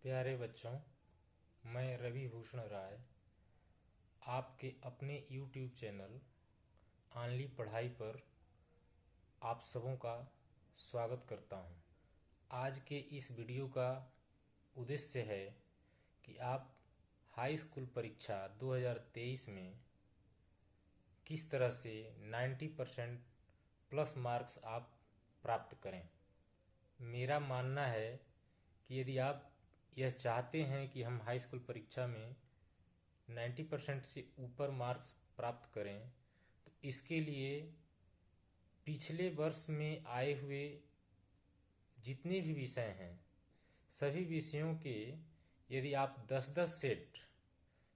प्यारे बच्चों, मैं रवि भूषण राय आपके अपने YouTube चैनल ऑनली पढ़ाई पर आप सबों का स्वागत करता हूं। आज के इस वीडियो का उद्देश्य है कि आप हाई स्कूल परीक्षा 2023 में किस तरह से 90% प्लस मार्क्स आप प्राप्त करें। मेरा मानना है कि यदि आप यह चाहते हैं कि हम हाई स्कूल परीक्षा में 90% से ऊपर मार्क्स प्राप्त करें, तो इसके लिए पिछले वर्ष में आए हुए जितने भी विषय हैं, सभी विषयों के यदि आप 10-10 सेट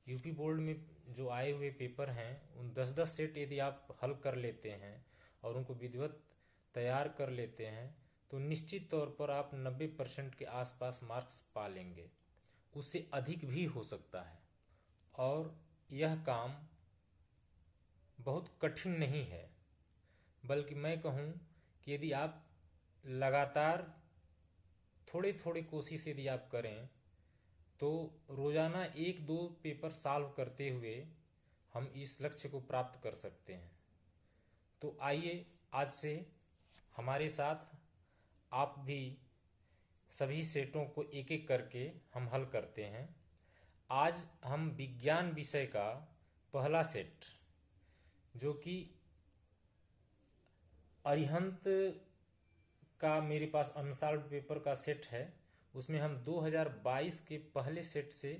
यूपी बोर्ड में जो आए हुए पेपर हैं उन 10-10 सेट यदि आप हल कर लेते हैं और उनको विधिवत तैयार कर लेते हैं तो निश्चित तौर पर आप 90% के आसपास मार्क्स पा लेंगे। उससे अधिक भी हो सकता है और यह काम बहुत कठिन नहीं है, बल्कि मैं कहूँ कि यदि आप लगातार थोड़ी थोड़ी कोशिश यदि आप करें तो रोजाना 1-2 पेपर सॉल्व करते हुए हम इस लक्ष्य को प्राप्त कर सकते हैं। तो आइए आज से हमारे साथ आप भी सभी सेटों को एक एक करके हम हल करते हैं। आज हम विज्ञान विषय का पहला सेट, जो कि अरिहंत का मेरे पास अनसॉल्व्ड पेपर का सेट है, उसमें हम 2022 के पहले सेट से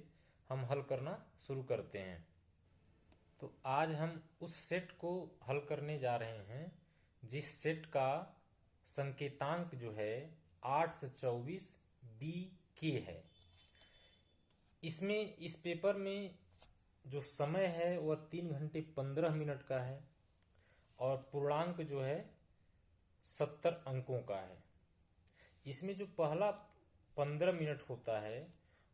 हम हल करना शुरू करते हैं। तो आज हम उस सेट को हल करने जा रहे हैं जिस सेट का संकेतांक जो है 824 बी के है। इसमें इस पेपर में जो समय है वह 3 घंटे 15 मिनट का है और पूर्णांक जो है 70 अंकों का है। इसमें जो पहला 15 मिनट होता है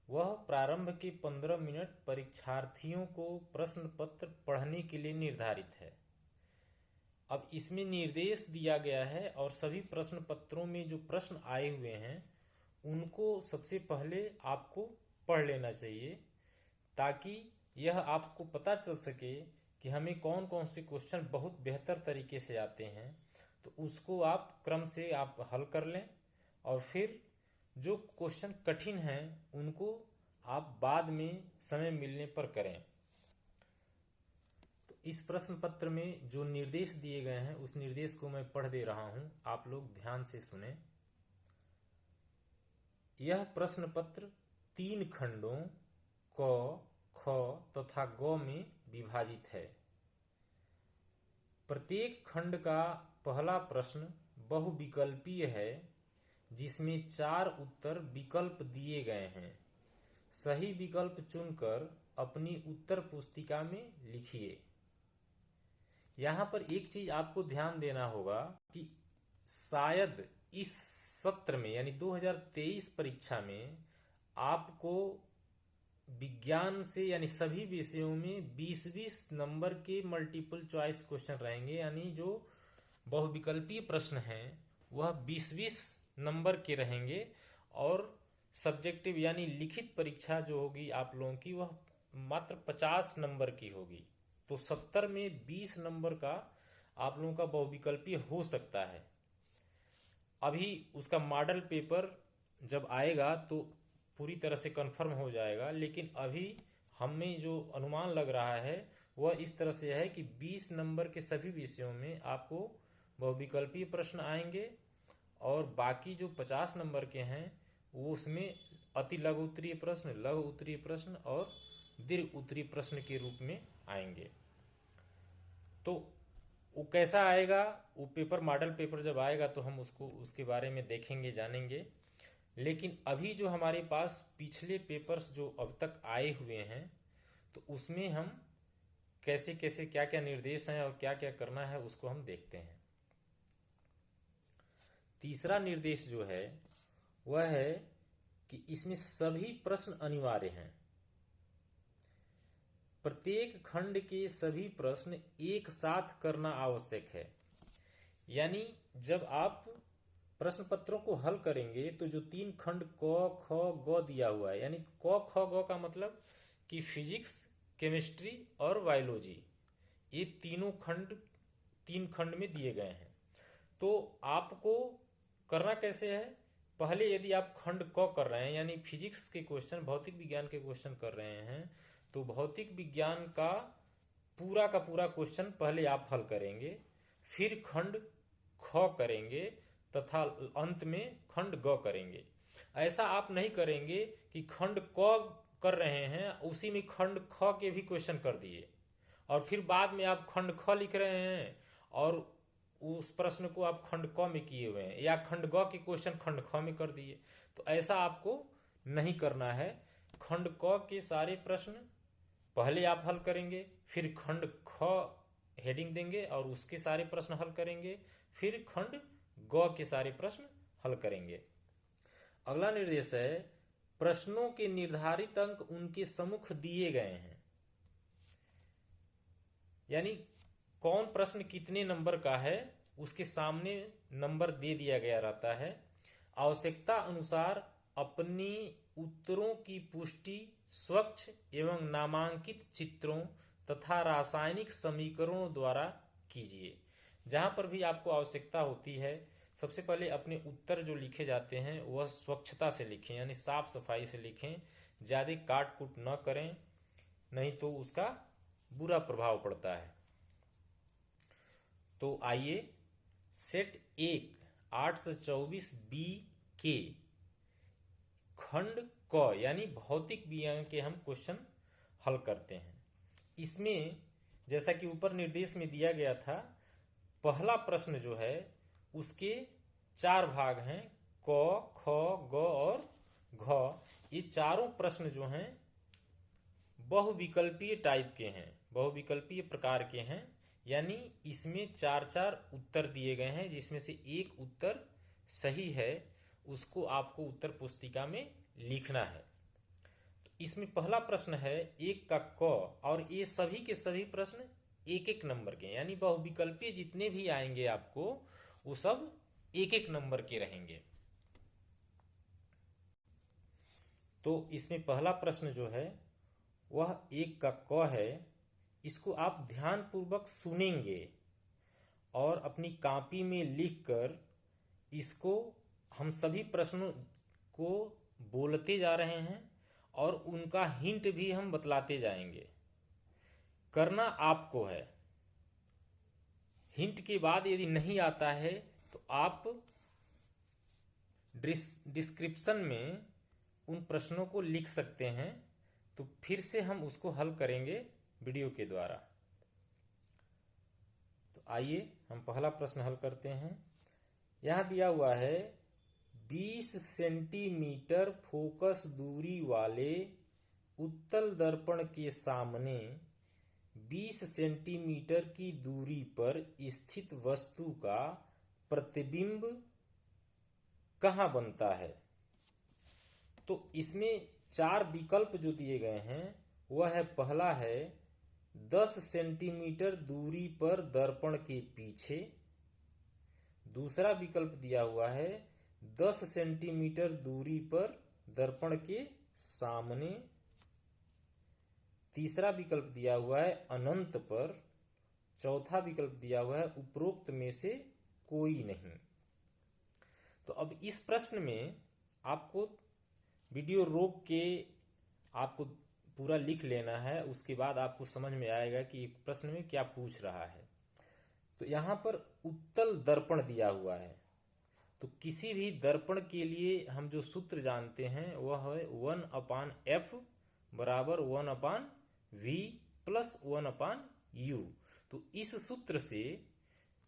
वह प्रारंभ के 15 मिनट परीक्षार्थियों को प्रश्न पत्र पढ़ने के लिए निर्धारित है। अब इसमें निर्देश दिया गया है और सभी प्रश्न पत्रों में जो प्रश्न आए हुए हैं उनको सबसे पहले आपको पढ़ लेना चाहिए, ताकि यह आपको पता चल सके कि हमें कौन कौन से क्वेश्चन बहुत बेहतर तरीके से आते हैं। तो उसको आप क्रम से आप हल कर लें और फिर जो क्वेश्चन कठिन हैं उनको आप बाद में समय मिलने पर करें। तो इस प्रश्न पत्र में जो निर्देश दिए गए हैं उस निर्देश को मैं पढ़ दे रहा हूं, आप लोग ध्यान से सुने। यह प्रश्न पत्र 3 खंडों क, ख तथा ग में विभाजित है। प्रत्येक खंड का पहला प्रश्न बहुविकल्पीय है, जिसमें 4 उत्तर विकल्प दिए गए हैं। सही विकल्प चुनकर अपनी उत्तर पुस्तिका में लिखिए। यहां पर एक चीज आपको ध्यान देना होगा कि शायद इस सत्र में यानी 2023 परीक्षा में आपको विज्ञान से यानी सभी विषयों में 20-20 नंबर के मल्टीपल चॉइस क्वेश्चन रहेंगे, यानी जो बहुविकल्पीय प्रश्न हैं वह 20-20 नंबर के रहेंगे और सब्जेक्टिव यानी लिखित परीक्षा जो होगी आप लोगों की वह मात्र 50 नंबर की होगी। तो 70 में 20 नंबर का आप लोगों का बहुविकल्पीय हो सकता है। अभी उसका मॉडल पेपर जब आएगा तो पूरी तरह से कंफर्म हो जाएगा, लेकिन अभी हमें जो अनुमान लग रहा है वह इस तरह से है कि 20 नंबर के सभी विषयों में आपको बहुविकल्पीय प्रश्न आएंगे और बाकी जो 50 नंबर के हैं वो उसमें अति लघु उत्तरीय प्रश्न, लघु उत्तरीय प्रश्न और दीर्घ उत्तरीय प्रश्न के रूप में आएंगे। तो वो कैसा आएगा, वो पेपर मॉडल पेपर जब आएगा तो हम उसको उसके बारे में देखेंगे, जानेंगे। लेकिन अभी जो हमारे पास पिछले पेपर्स जो अब तक आए हुए हैं तो उसमें हम कैसे कैसे क्या क्या निर्देश हैं और क्या क्या करना है उसको हम देखते हैं। तीसरा निर्देश जो है वह है कि इसमें सभी प्रश्न अनिवार्य हैं। प्रत्येक खंड के सभी प्रश्न एक साथ करना आवश्यक है। यानी जब आप प्रश्न पत्रों को हल करेंगे तो जो 3 खंड क ख ग दिया हुआ है, यानी क ख ग का मतलब कि फिजिक्स, केमिस्ट्री और बायोलॉजी, ये तीनों खंड 3 खंड में दिए गए हैं। तो आपको करना कैसे है, पहले यदि आप खंड क कर रहे हैं यानी फिजिक्स के क्वेश्चन, भौतिक विज्ञान के क्वेश्चन कर रहे हैं, तो भौतिक विज्ञान का पूरा क्वेश्चन पहले आप हल करेंगे, फिर खंड ख करेंगे तथा अंत में खंड ग करेंगे। ऐसा आप नहीं करेंगे कि खंड क कर रहे हैं उसी में खंड ख के भी क्वेश्चन कर दिए और फिर बाद में आप खंड ख लिख रहे हैं और उस प्रश्न को आप खंड क में किए हुए हैं, या खंड ग के क्वेश्चन खंड ख में कर दिए। तो ऐसा आपको नहीं करना है। खंड क के सारे प्रश्न पहले आप हल करेंगे, फिर खंड ख हेडिंग देंगे और उसके सारे प्रश्न हल करेंगे, फिर खंड ग के सारे प्रश्न हल करेंगे। अगला निर्देश है, प्रश्नों के निर्धारित अंक उनके सम्मुख दिए गए हैं, यानी कौन प्रश्न कितने नंबर का है उसके सामने नंबर दे दिया गया रहता है। आवश्यकता अनुसार अपनी उत्तरों की पुष्टि स्वच्छ एवं नामांकित चित्रों तथा रासायनिक समीकरणों द्वारा कीजिए। जहां पर भी आपको आवश्यकता होती है, सबसे पहले अपने उत्तर जो लिखे जाते हैं वह स्वच्छता से लिखें, यानी साफ सफाई से लिखें, ज्यादा काट कूट न करें, नहीं तो उसका बुरा प्रभाव पड़ता है। तो आइए सेट 1 824 बी के खंड क यानी भौतिक विज्ञान के हम क्वेश्चन हल करते हैं। इसमें जैसा कि ऊपर निर्देश में दिया गया था, पहला प्रश्न जो है उसके 4 भाग हैं, क ख ग और घ। ये चारों प्रश्न जो हैं बहुविकल्पीय टाइप के हैं, बहुविकल्पीय प्रकार के हैं, यानी इसमें 4 उत्तर दिए गए हैं जिसमें से एक उत्तर सही है, उसको आपको उत्तर पुस्तिका में लिखना है। तो इसमें पहला प्रश्न है 1 का क, और ये सभी के सभी प्रश्न 1-1 नंबर के, यानी बहुविकल्पीय जितने भी आएंगे आपको वो सब 1-1 नंबर के रहेंगे। तो इसमें पहला प्रश्न जो है वह 1 का क है। इसको आप ध्यान पूर्वक सुनेंगे और अपनी कॉपी में लिखकर इसको हम सभी प्रश्नों को बोलते जा रहे हैं और उनका हिंट भी हम बतलाते जाएंगे। करना आपको है। हिंट के बाद यदि नहीं आता है तो आप डिस्क्रिप्शन में उन प्रश्नों को लिख सकते हैं, तो फिर से हम उसको हल करेंगे वीडियो के द्वारा। तो आइए हम पहला प्रश्न हल करते हैं। यहां दिया हुआ है 20 सेंटीमीटर फोकस दूरी वाले उत्तल दर्पण के सामने 20 सेंटीमीटर की दूरी पर स्थित वस्तु का प्रतिबिंब कहां बनता है। तो इसमें 4 विकल्प जो दिए गए हैं वह है, पहला है 10 सेंटीमीटर दूरी पर दर्पण के पीछे, दूसरा विकल्प दिया हुआ है 10 सेंटीमीटर दूरी पर दर्पण के सामने, तीसरा विकल्प दिया हुआ है अनंत पर, चौथा विकल्प दिया हुआ है उपरोक्त में से कोई नहीं। तो अब इस प्रश्न में आपको वीडियो रोक के आपको पूरा लिख लेना है, उसके बाद आपको समझ में आएगा कि एक प्रश्न में क्या पूछ रहा है। तो यहां पर उत्तल दर्पण दिया हुआ है, तो किसी भी दर्पण के लिए हम जो सूत्र जानते हैं वह है 1/f बराबर 1/v प्लस 1/u। तो इस सूत्र से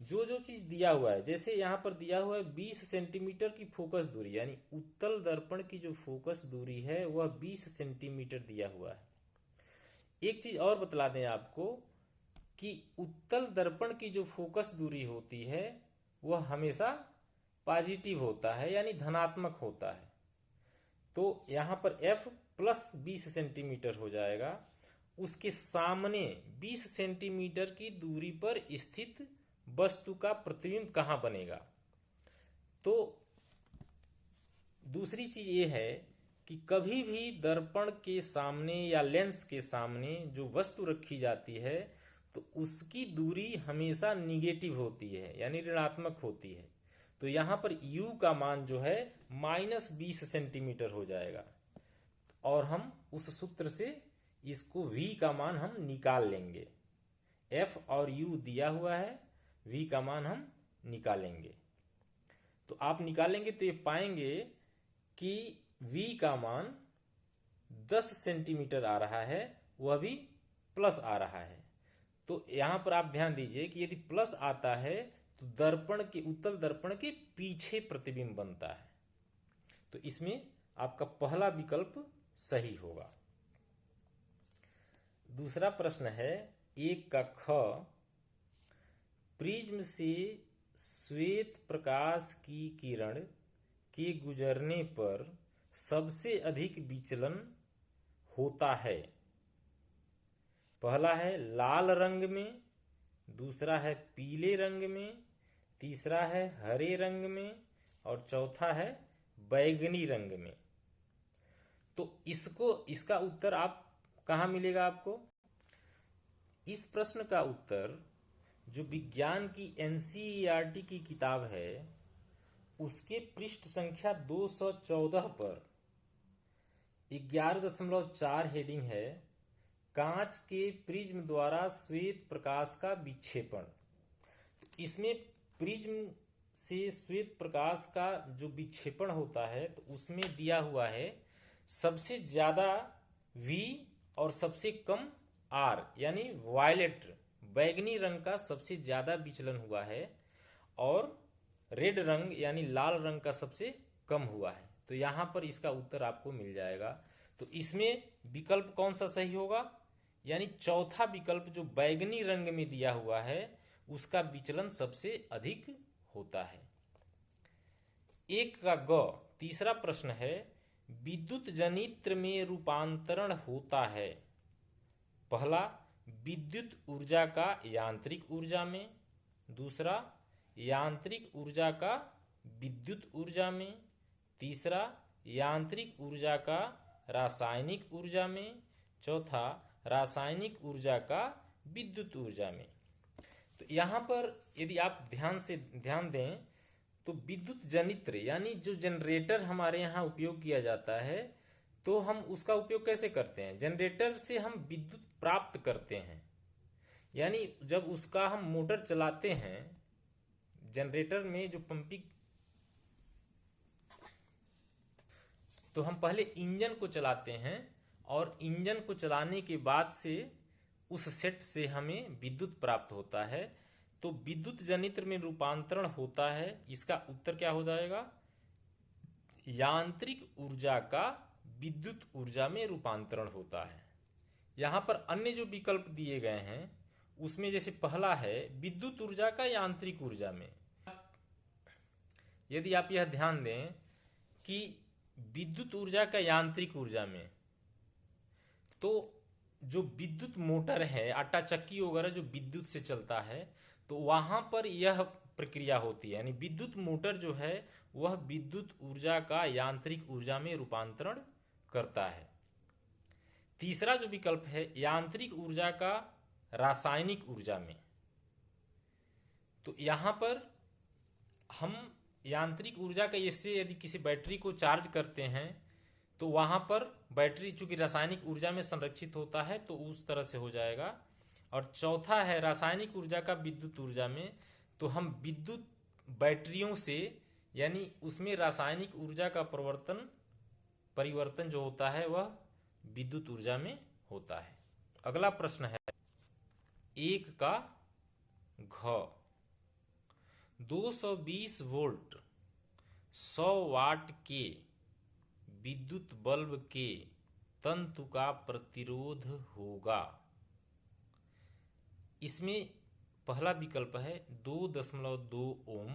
जो जो चीज दिया हुआ है, जैसे यहां पर दिया हुआ है 20 सेंटीमीटर की फोकस दूरी, यानी उत्तल दर्पण की जो फोकस दूरी है वह 20 सेंटीमीटर दिया हुआ है। एक चीज और बतला दें आपको कि उत्तल दर्पण की जो फोकस दूरी होती है वह हमेशा पॉजिटिव होता है, यानी धनात्मक होता है। तो यहां पर f प्लस 20 सेंटीमीटर हो जाएगा। उसके सामने 20 सेंटीमीटर की दूरी पर स्थित वस्तु का प्रतिबिंब कहां बनेगा। तो दूसरी चीज ये है कि कभी भी दर्पण के सामने या लेंस के सामने जो वस्तु रखी जाती है तो उसकी दूरी हमेशा निगेटिव होती है, यानी ऋणात्मक होती है। तो यहां पर u का मान जो है -20 सेंटीमीटर हो जाएगा, और हम उस सूत्र से इसको v का मान हम निकाल लेंगे। f और u दिया हुआ है, v का मान हम निकालेंगे। तो आप निकालेंगे तो ये पाएंगे कि v का मान 10 सेंटीमीटर आ रहा है, वह भी प्लस आ रहा है। तो यहां पर आप ध्यान दीजिए कि यदि प्लस आता है तो दर्पण के उत्तल दर्पण के पीछे प्रतिबिंब बनता है। तो इसमें आपका पहला विकल्प सही होगा। दूसरा प्रश्न है 1 का ख, प्रिज्म से श्वेत प्रकाश की किरण के गुजरने पर सबसे अधिक विचलन होता है। पहला है लाल रंग में, दूसरा है पीले रंग में, तीसरा है हरे रंग में, और चौथा है बैगनी रंग में। तो इसका उत्तर आप कहाँ मिलेगा आपको? इस प्रश्न का उत्तर जो विज्ञान की एनसीईआरटी की किताब है उसके पृष्ठ संख्या 214 पर 11.4 हेडिंग है, कांच के प्रिज्म द्वारा श्वेत प्रकाश का विक्षेपण। इसमें प्रिज्म से श्वेत प्रकाश का जो विक्षेपण होता है तो उसमें दिया हुआ है सबसे ज्यादा V और सबसे कम R, यानी वायलेट बैगनी रंग का सबसे ज्यादा विचलन हुआ है और रेड रंग यानी लाल रंग का सबसे कम हुआ है। तो यहां पर इसका उत्तर आपको मिल जाएगा। तो इसमें विकल्प कौन सा सही होगा? यानी चौथा विकल्प जो बैगनी रंग में दिया हुआ है उसका विचलन सबसे अधिक होता है। 1 का ग, तीसरा प्रश्न है, विद्युत जनित्र में रूपांतरण होता है। पहला विद्युत ऊर्जा का यांत्रिक ऊर्जा में, दूसरा यांत्रिक ऊर्जा का विद्युत ऊर्जा में, तीसरा यांत्रिक ऊर्जा का रासायनिक ऊर्जा में, चौथा रासायनिक ऊर्जा का विद्युत ऊर्जा में। तो यहां पर यदि आप ध्यान दें तो विद्युत जनित्र यानी जो जनरेटर हमारे यहाँ उपयोग किया जाता है तो हम उसका उपयोग कैसे करते हैं? जनरेटर से हम विद्युत प्राप्त करते हैं, यानी जब उसका हम मोटर चलाते हैं जनरेटर में जो पंपिंग, तो हम पहले इंजन को चलाते हैं और इंजन को चलाने के बाद से उस सेट से हमें विद्युत प्राप्त होता है। तो विद्युत जनित्र में रूपांतरण होता है, इसका उत्तर क्या हो जाएगा? यांत्रिक ऊर्जा का विद्युत ऊर्जा में रूपांतरण होता है। यहां पर अन्य जो विकल्प दिए गए हैं उसमें जैसे पहला है विद्युत ऊर्जा का यांत्रिक ऊर्जा में, यदि आप यह ध्यान दें कि विद्युत ऊर्जा का यांत्रिक ऊर्जा में, तो जो विद्युत मोटर है, आटा चक्की वगैरह जो विद्युत से चलता है, तो वहां पर यह प्रक्रिया होती है, यानी विद्युत मोटर जो है वह विद्युत ऊर्जा का यांत्रिक ऊर्जा में रूपांतरण करता है। तीसरा जो विकल्प है यांत्रिक ऊर्जा का रासायनिक ऊर्जा में, तो यहां पर हम यांत्रिक ऊर्जा का इससे यदि किसी बैटरी को चार्ज करते हैं तो वहां पर बैटरी चूंकि रासायनिक ऊर्जा में संरक्षित होता है तो उस तरह से हो जाएगा। और चौथा है रासायनिक ऊर्जा का विद्युत ऊर्जा में, तो हम विद्युत बैटरियों से यानी उसमें रासायनिक ऊर्जा का परिवर्तन जो होता है वह विद्युत ऊर्जा में होता है। अगला प्रश्न है 1 का घ, 220 वोल्ट 100 वाट के विद्युत बल्ब के तंतु का प्रतिरोध होगा। इसमें पहला विकल्प है 2.2 ओम,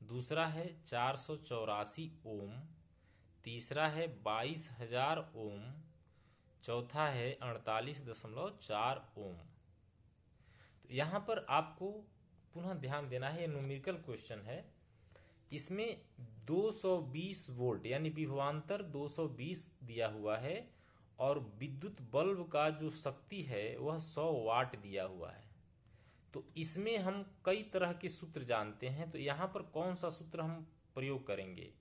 दूसरा है 484 ओम, तीसरा है 22,000 ओम, चौथा है 48.4 ओम। तो यहां पर आपको पुनः ध्यान देना है, न्यूमेरिकल क्वेश्चन है। इसमें 220 वोल्ट यानी विभवांतर 220 दिया हुआ है और विद्युत बल्ब का जो शक्ति है वह 100 वाट दिया हुआ है। तो इसमें हम कई तरह के सूत्र जानते हैं, तो यहाँ पर कौन सा सूत्र हम प्रयोग करेंगे?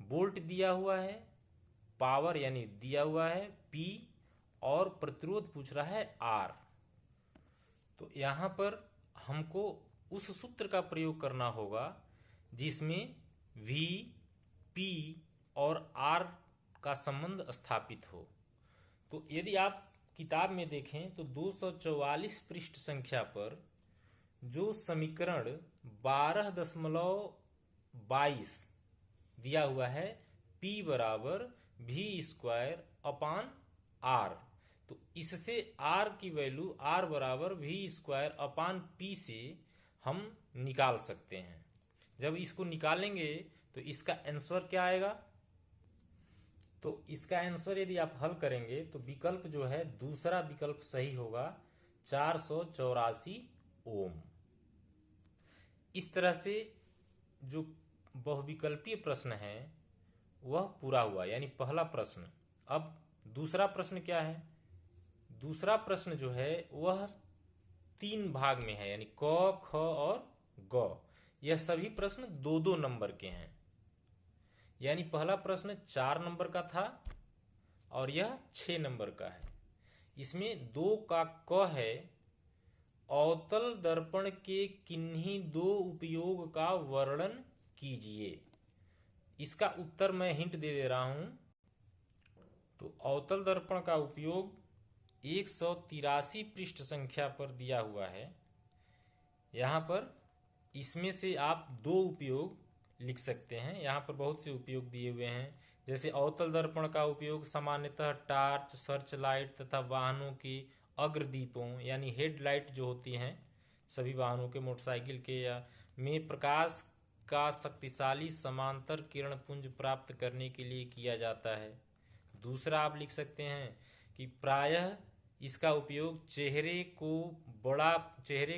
वोल्ट दिया हुआ है, पावर यानी दिया हुआ है P, और प्रतिरोध पूछ रहा है R। तो यहाँ पर हमको उस सूत्र का प्रयोग करना होगा जिसमें V, P और R का संबंध स्थापित हो। तो यदि आप किताब में देखें तो 244 पृष्ठ संख्या पर जो समीकरण 12.22 दिया हुआ है, P बराबर V²/R, तो इससे R की वैल्यू R बराबर V²/P से हम निकाल सकते हैं। जब इसको निकालेंगे तो इसका आंसर क्या आएगा? तो इसका आंसर यदि आप हल करेंगे तो विकल्प जो है, दूसरा विकल्प सही होगा, 484 ओम। इस तरह से जो बहुविकल्पीय प्रश्न है वह पूरा हुआ, यानी पहला प्रश्न। अब दूसरा प्रश्न क्या है? दूसरा प्रश्न जो है वह 3 भाग में है, यानी क, ख और ग। यह सभी प्रश्न 2-2 नंबर के हैं। यानी पहला प्रश्न 4 नंबर का था और यह 6 नंबर का है। इसमें 2 का क है, अवतल दर्पण के किन्हीं 2 उपयोग का वर्णन कीजिए। इसका उत्तर मैं हिंट दे रहा हूं। तो अवतल दर्पण का उपयोग 183 पृष्ठ संख्या पर दिया हुआ है। यहाँ पर इसमें से आप 2 उपयोग लिख सकते हैं। यहाँ पर बहुत से उपयोग दिए हुए हैं, जैसे अवतल दर्पण का उपयोग सामान्यतः टार्च, सर्च लाइट तथा वाहनों के अग्रदीपों यानी हेडलाइट जो होती हैं सभी वाहनों के, मोटरसाइकिल के या में प्रकाश का शक्तिशाली समांतर किरण पुंज प्राप्त करने के लिए किया जाता है। दूसरा आप लिख सकते हैं कि प्रायः इसका उपयोग चेहरे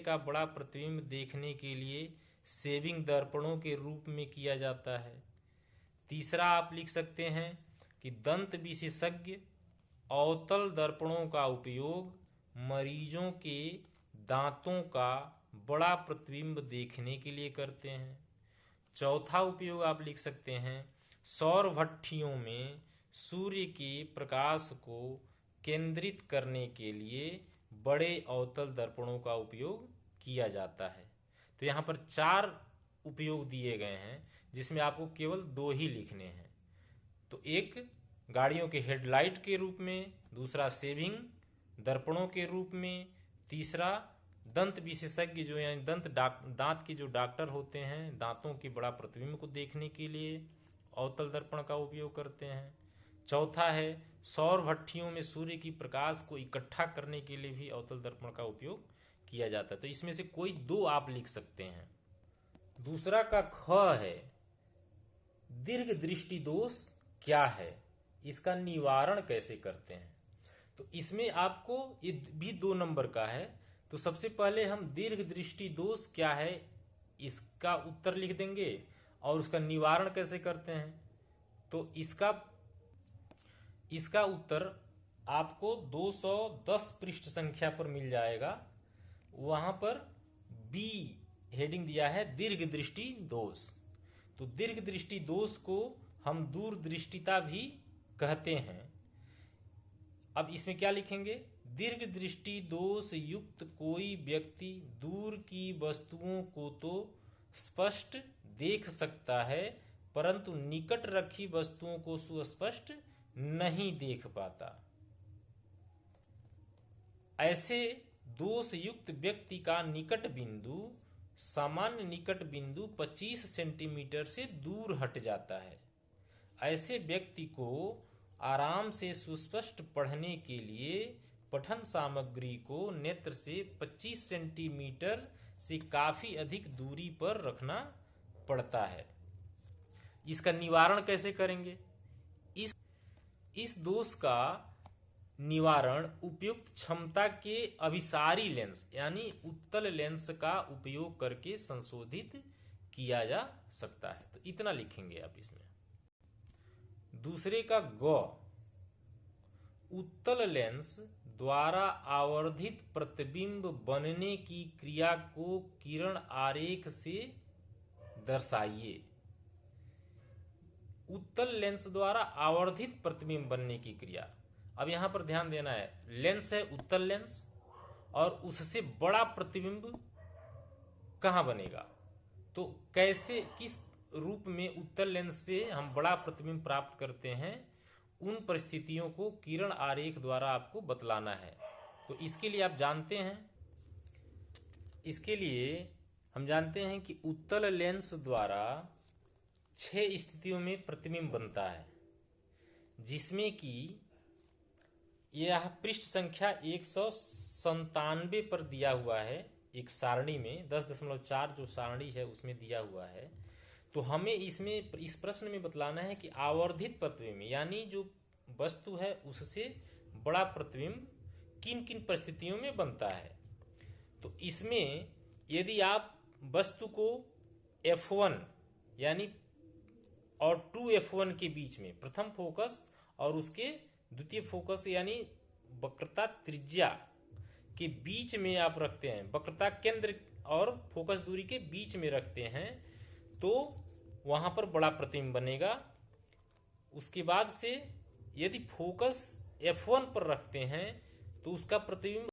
का बड़ा प्रतिबिंब देखने के लिए सेविंग दर्पणों के रूप में किया जाता है। तीसरा आप लिख सकते हैं कि दंत विशेषज्ञ अवतल दर्पणों का उपयोग मरीजों के दांतों का बड़ा प्रतिबिंब देखने के लिए करते हैं। चौथा उपयोग आप लिख सकते हैं, सौर भट्ठियों में सूर्य के प्रकाश को केंद्रित करने के लिए बड़े अवतल दर्पणों का उपयोग किया जाता है। तो यहाँ पर 4 उपयोग दिए गए हैं जिसमें आपको केवल 2 ही लिखने हैं। तो एक गाड़ियों के हेडलाइट के रूप में, दूसरा सेविंग दर्पणों के रूप में, तीसरा दंत विशेषज्ञ जो यानी दांत के जो डॉक्टर होते हैं, दांतों के बड़ा प्रतिबिंब को देखने के लिए अवतल दर्पण का उपयोग करते हैं। चौथा है सौर भट्ठियों में सूर्य की प्रकाश को इकट्ठा करने के लिए भी अवतल दर्पण का उपयोग किया जाता है। तो इसमें से कोई 2 आप लिख सकते हैं। दूसरा का ख है, दीर्घ दृष्टि दोष क्या है, इसका निवारण कैसे करते हैं? तो इसमें आपको ये भी 2 नंबर का है। तो सबसे पहले हम दीर्घ दृष्टि दोष क्या है इसका उत्तर लिख देंगे और उसका निवारण कैसे करते हैं। तो इसका उत्तर आपको 210 पृष्ठ संख्या पर मिल जाएगा। वहां पर बी हेडिंग दिया है, दीर्घ दृष्टि दोष। तो दीर्घ दृष्टि दोष को हम दूरदृष्टिता भी कहते हैं। अब इसमें क्या लिखेंगे? दीर्घ दृष्टि दोष युक्त कोई व्यक्ति दूर की वस्तुओं को तो स्पष्ट देख सकता है परंतु निकट रखी वस्तुओं को सुस्पष्ट नहीं देख पाता। ऐसे दोष युक्त व्यक्ति का निकट बिंदु सामान्य निकट बिंदु 25 सेंटीमीटर से दूर हट जाता है। ऐसे व्यक्ति को आराम से सुस्पष्ट पढ़ने के लिए पठन सामग्री को नेत्र से 25 सेंटीमीटर से काफी अधिक दूरी पर रखना पड़ता है। इसका निवारण कैसे करेंगे? इस दोष का निवारण उपयुक्त क्षमता के अभिसारी लेंस यानी उत्तल लेंस का उपयोग करके संशोधित किया जा सकता है। तो इतना लिखेंगे आप इसमें। दूसरे का ग, उत्तल लेंस द्वारा आवर्धित प्रतिबिंब बनने की क्रिया को किरण आरेख से दर्शाइए। उत्तल लेंस द्वारा आवर्धित प्रतिबिंब बनने की क्रिया, अब यहां पर ध्यान देना है, लेंस है उत्तल लेंस और उससे बड़ा प्रतिबिंब कहां बनेगा, तो कैसे, किस रूप में उत्तल लेंस से हम बड़ा प्रतिबिंब प्राप्त करते हैं, उन परिस्थितियों को किरण आरेख द्वारा आपको बतलाना है। तो इसके लिए आप जानते हैं, इसके लिए हम जानते हैं कि उत्तल लेंस द्वारा 6 स्थितियों में प्रतिबिंब बनता है, जिसमें कि यह पृष्ठ संख्या 197 पर दिया हुआ है, एक सारणी में 10.4 जो सारणी है उसमें दिया हुआ है। तो हमें इसमें इस प्रश्न में बतलाना है कि आवर्धित प्रतिबिंब यानी जो वस्तु है उससे बड़ा प्रतिबिंब किन किन परिस्थितियों में बनता है। तो इसमें यदि आप वस्तु को F1 यानी और 2F1 के बीच में प्रथम फोकस और उसके द्वितीय फोकस यानी वक्रता त्रिज्या के बीच में आप रखते हैं, वक्रता केंद्र और फोकस दूरी के बीच में रखते हैं, तो वहां पर बड़ा प्रतिबिंब बनेगा। उसके बाद से यदि फोकस F1 पर रखते हैं तो उसका प्रतिबिंब